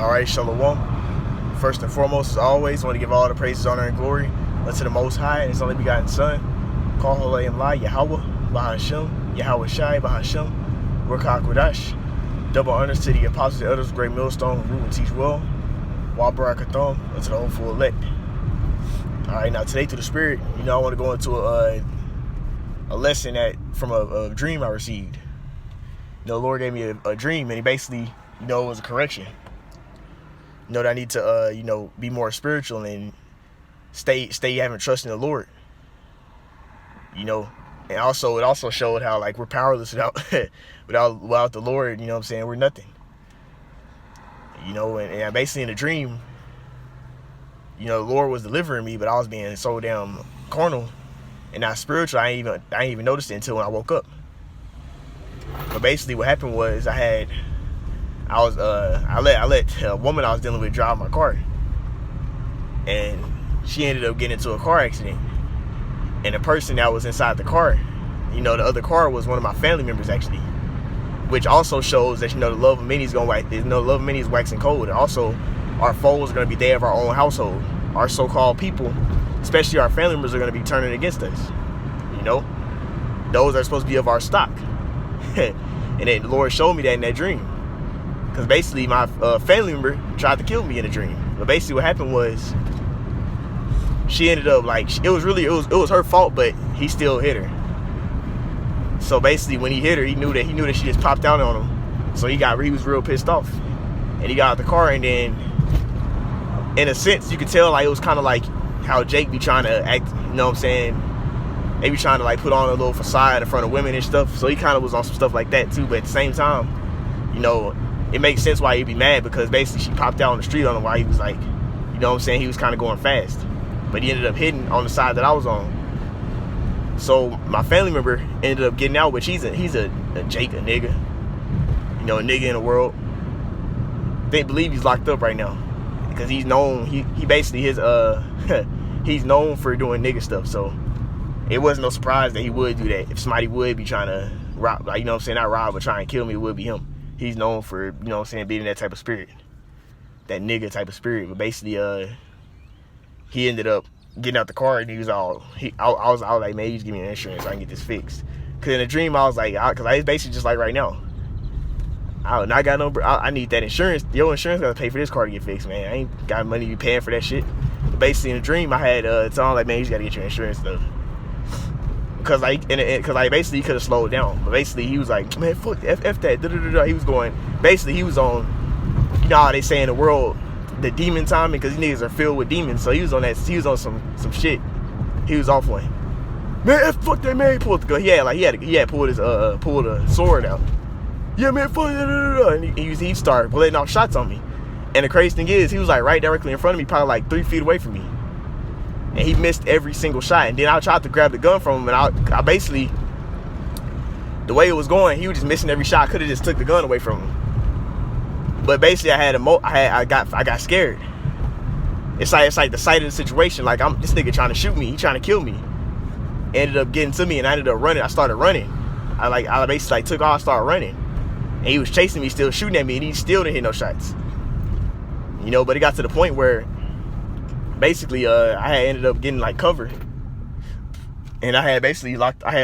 All right, Shalom. First and foremost, as always, I want to give all the praises, honor, and glory unto the Most High and His only begotten Son, Call Holayim La, Yahweh, Bahashem, Yahweh Shai, Bahashem, Ruach HaKodesh. Double honors to the apostles and elders of Great Millstone, who root and teach well, Wa Barakathon, unto the hopeful elect. All right, now today through the Spirit, I want to go into a lesson from a dream I received. The Lord gave me a dream, and He basically, it was a correction. That I need to, be more spiritual and stay having trust in the Lord. And also it also showed how we're powerless without the Lord. We're nothing. And basically in the dream, the Lord was delivering me, but I was being so damn carnal and not spiritual. I ain't even noticed it until when I woke up. But basically what happened was I let a woman I was dealing with drive my car, and she ended up getting into a car accident. And the person that was inside the car, the other car was one of my family members actually, which also shows that the love of many is love of many is waxing cold. And also, our foes are going to be they of our own household. Our so-called people, especially our family members, are going to be turning against us. Those are supposed to be of our stock. And then the Lord showed me that in that dream. Because basically my family member tried to kill me in a dream. But basically what happened was she ended up it was her fault, but he still hit her. So basically when he hit her, he knew that she just popped out on him. So he was real pissed off. And he got out the car, and then in a sense you could tell it was kind of like how Jake be trying to act, They be trying to put on a little facade in front of women and stuff. So he kind of was on some stuff like that too. But at the same time, it makes sense why he'd be mad, because basically she popped out on the street on him while he was he was kind of going fast. But he ended up hitting on the side that I was on. So my family member ended up getting out, which he's a Jake, a nigga. A nigga in the world. They believe he's locked up right now. Because he's known, he basically he's known for doing nigga stuff. So it wasn't no surprise that he would do that. If somebody would be trying to rob, not rob, but try and kill me, it would be him. He's known for, being that type of spirit. That nigga type of spirit. But basically, he ended up getting out the car, and he was I was like, man, you just give me an insurance so I can get this fixed. Because in a dream, I was like, because it's basically just like right now. I got no, I need that insurance. Your insurance got to pay for this car to get fixed, man. I ain't got money to be paying for that shit. But basically in a dream, I had, telling man, you just got to get your insurance stuff. Because basically he could have slowed down, but basically he was like, man, fuck F that. He was going, basically he was on, how they say in the world, the demon timing, because these niggas are filled with demons. So he was on that. He was on some shit. He was off one. Man, fuck that, man. He pulled the gun. He had pulled a sword out. Yeah, man, fuck that. And he started letting off shots on me. And the crazy thing is, he was right directly in front of me, probably 3 feet away from me. And he missed every single shot. And then I tried to grab the gun from him, and I basically, the way it was going, he was just missing every shot. I could have just took the gun away from him. But basically, I got scared. It's like the sight of the situation. This nigga trying to shoot me. He trying to kill me. Ended up getting to me, and I ended up running. I started running. I basically took off, started running, and he was chasing me, still shooting at me, and he still didn't hit no shots. But it got to the point where basically I had ended up getting covered, and I had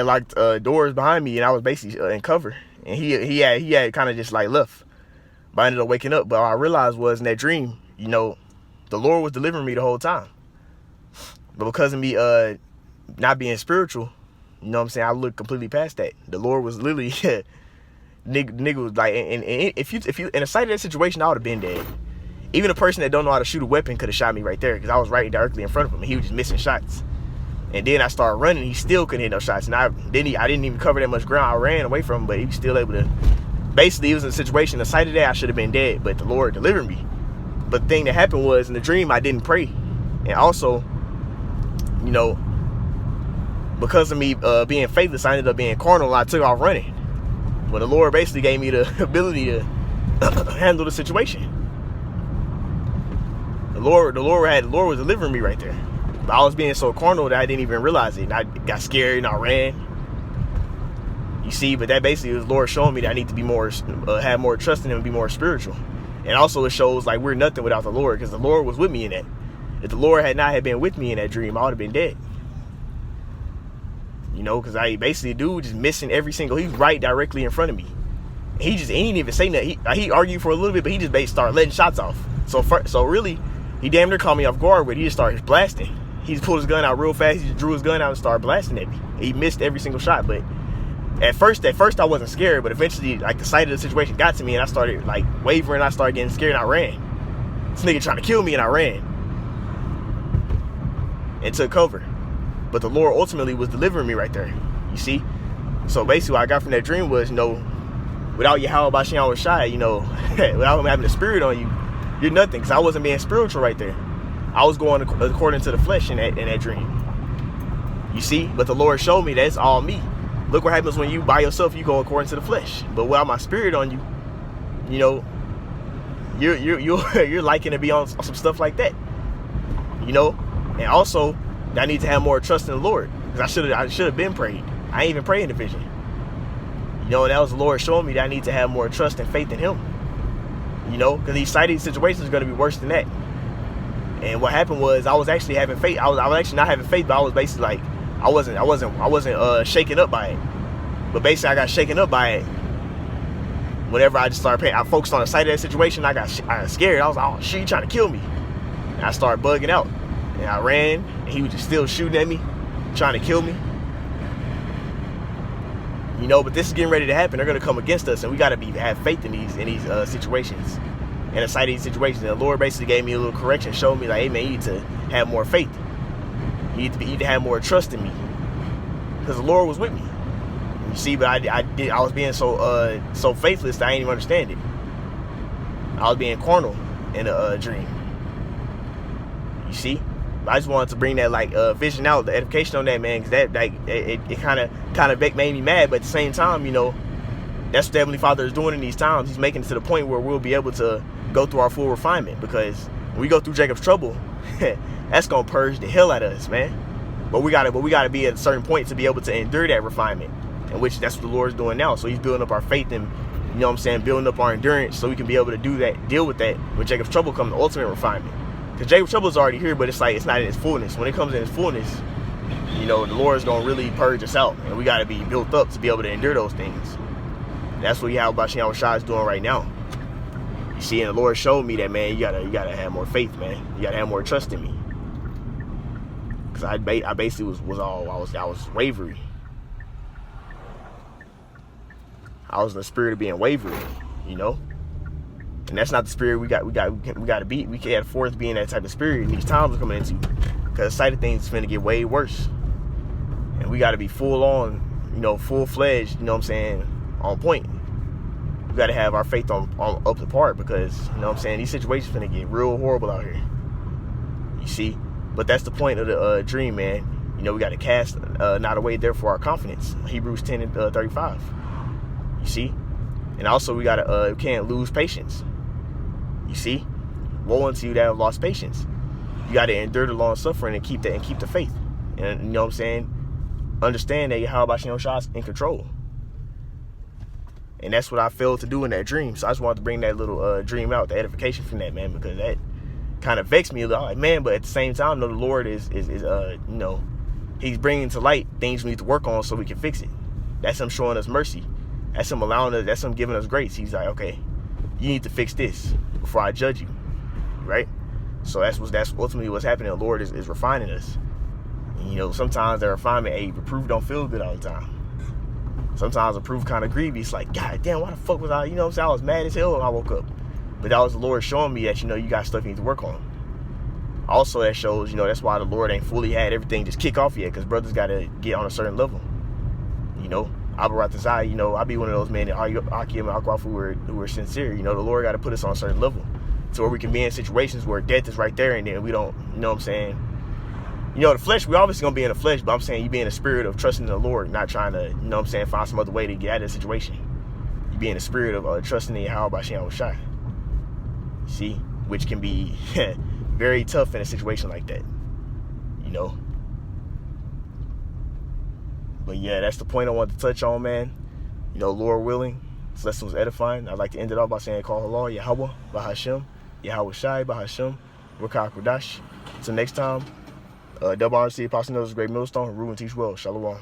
locked doors behind me, and I was basically in cover, and he had kind of just left. But I ended up waking up. But what I realized was in that dream, the Lord was delivering me the whole time. But because of me not being spiritual, I looked completely past that. The Lord was literally nigga was and if you in a sight of that situation, I would have been dead. Even a person that don't know how to shoot a weapon could have shot me right there, because I was right directly in front of him, and he was just missing shots. And then I started running, he still couldn't hit no shots. And I didn't even cover that much ground. I ran away from him, but he was still able to. Basically, he was in a situation, the sight of that, I should have been dead, but the Lord delivered me. But the thing that happened was, in the dream, I didn't pray. And also, because of me being faithless, I ended up being carnal, and I took off running. But the Lord basically gave me the ability to handle the situation. The Lord was delivering me right there. But I was being so carnal that I didn't even realize it. And I got scared and I ran. You see, but that basically was the Lord showing me that I need to be more, have more trust in Him and be more spiritual. And also it shows like we're nothing without the Lord, because the Lord was with me in that. If the Lord had not had been with me in that dream, I would have been dead. You know, because I basically dude just missing every single, he's right directly in front of me. He didn't even say nothing. He argued for a little bit, but he just basically started letting shots off. So really, he damn near caught me off guard, but he just started blasting. He just pulled his gun out real fast. He just drew his gun out and started blasting at me. He missed every single shot, but at first I wasn't scared, but eventually, like, the sight of the situation got to me, and I started like wavering. I started getting scared, and I ran. This nigga trying to kill me, and I ran and took cover. But the Lord ultimately was delivering me right there. You see? So basically, what I got from that dream was, you know, without Yahweh Bashem Shai, you know, without him having the spirit on you, you're nothing. Because I wasn't being spiritual right there. I was going according to the flesh in that dream. You see? But the Lord showed me that's all me. Look what happens when you by yourself, you go according to the flesh. But without my spirit on you, you know, you're liking to be on some stuff like that. You know? And also, I need to have more trust in the Lord. Because I should have been prayed. I ain't even prayed in the vision. You know, and that was the Lord showing me that I need to have more trust and faith in him. You know, because these sighted situations are going to be worse than that. And what happened was I was actually having faith. I was actually not having faith, but I was basically like, I wasn't shaken up by it. But basically I got shaken up by it whenever I just started paying. I focused on the sight of that situation. I got scared. I was like, oh shit, you trying to kill me. And I started bugging out. And I ran, and he was just still shooting at me, trying to kill me. You know, but this is getting ready to happen. They're going to come against us, and we got to have faith in these situations, and the sight of these situations. And the Lord basically gave me a little correction, showed me like, hey man, you need to have more faith. You need to have more trust in me, because the Lord was with me. You see, but I was being so faithless that I didn't even understand it. I was being carnal in a dream. You see. I just wanted to bring that vision out, the edification on that, man, because that it kind of made me mad, but at the same time, you know, that's what the Heavenly Father is doing in these times. He's making it to the point where we'll be able to go through our full refinement, because when we go through Jacob's trouble, that's gonna purge the hell out of us, man. But we gotta be at a certain point to be able to endure that refinement, and which that's what the Lord's doing now. So He's building up our faith and, you know what I'm saying, building up our endurance so we can be able to deal with that when Jacob's trouble comes, the ultimate refinement. Because Jacob's trouble is already here, but it's like it's not in its fullness. When it comes in its fullness, you know, the Lord is going to really purge us out. And we got to be built up to be able to endure those things. That's what Yahweh Bashem Shai is doing right now. You see, and the Lord showed me that, man, you gotta have more faith, man. You got to have more trust in me. Because I basically I was wavering. I was in the spirit of being wavering, you know. And that's not the spirit we got to be. We can't afford to be in that type of spirit in these times we're coming into, because the sight of things is going to get way worse. And we got to be full on, you know, full-fledged, you know what I'm saying, on point. We got to have our faith on up to par, because, you know what I'm saying, these situations are going to get real horrible out here. You see? But that's the point of the dream, man. You know, we got to cast not away therefore our confidence. Hebrews 10 and 35. You see? And also we got to, we can't lose patience. You see, woe unto you that have lost patience. You got to endure the long suffering and keep the faith. And you know what I'm saying? Understand that Yahweh Bashem Shai is in control. And that's what I failed to do in that dream. So I just wanted to bring that little dream out, the edification from that, man, because that kind of vexed me a little. Like, man, but at the same time, though, the Lord is you know, He's bringing to light things we need to work on so we can fix it. That's Him showing us mercy. That's Him allowing us. That's Him giving us grace. He's like, okay, you need to fix this before I judge you, right? So that's ultimately what's happening. The Lord is refining us. And, you know, sometimes the refinement, reproof don't feel good all the time. Sometimes reproof kind of grievous. Like, God damn, why the fuck was I? You know what I'm saying? I was mad as hell when I woke up. But that was the Lord showing me that, you know, you got stuff you need to work on. Also, that shows, you know, that's why the Lord ain't fully had everything just kick off yet, because brothers got to get on a certain level. You know, Abaratazai, you know, I be one of those men that Akim and Akwaf who are sincere. You know, the Lord got to put us on a certain level to where we can be in situations where death is right there, and then we don't, you know what I'm saying? You know, the flesh, we obviously going to be in the flesh, but I'm saying you be in the spirit of trusting in the Lord, not trying to, you know what I'm saying, find some other way to get out of the situation. You be in the spirit of trusting in Yahweh Bashem Shai. See? Which can be very tough in a situation like that. You know? But yeah, that's the point I wanted to touch on, man. You know, Lord willing, This lesson was edifying. I'd like to end it off by saying, Call Allah, Yahweh, Bahashem, Yahweh Shai, Bahashem, Rakah Kodash. Until next time, double honor to the Apostle Noah's great millstone, rule and teach well. Shalom.